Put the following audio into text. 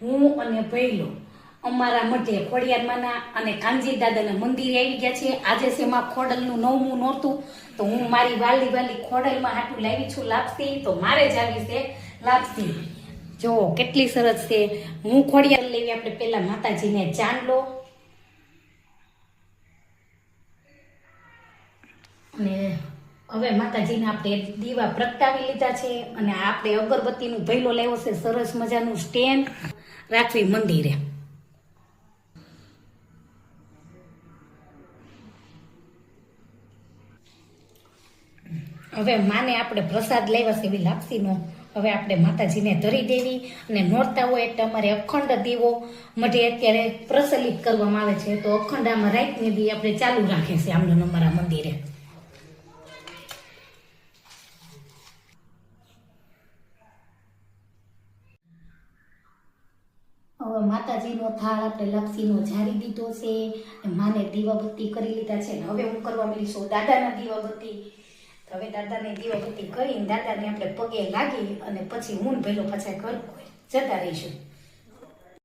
હું અને ભૈલો અમારા મઢે ખોડિયારમાંના અને કાનજી દાદાના મંદિરે આવી ગયા છે. આજે છે એમાં ખોડલનું 9મું નોરતું. તો હું મારી વાલી ખોડલમાં હાટું લાવી છું લાપસી. તો મારે જ આવી છે લાપસી. જો કેટલી સરસ છે. હું ખોડિયાર લેવી. આપણે પેલા માતાજીને ચાંદલો અને હવે માતાજીને આપણે દીવા પ્રગટાવી લીધા છે અને આપણે અગરબત્તીનું ભૈલો લેવો છે સરસ મજાનું સ્ટેન્ડ રાખવી મંદિરે. હવે માને આપણે પ્રસાદ લેવા છે એવી લાપસીનો. હવે આપણે માતાજીને ધરી દેવી અને નોરતા હોય એટલે અમારે અખંડ દીવો મઢે અત્યારે પ્રચલિત કરવામાં આવે છે. તો અખંડ આમાં રાતને દી આપણે ચાલુ રાખે છે આમનું અમારા મંદિરે. હવે માતાજીનો થાળ આપણે લાપસીનો ઝારી દીધો છે. માને દીવાબત્તી કરી લીધા છે. હવે હું કરવા મળીશું દાદાના દીવાબત્તી. હવે દાદાને દીવાબત્તી કરીને દાદાને આપણે પગે લાગી અને પછી હું ભેલો પાછા ઘર જતા રહીશું.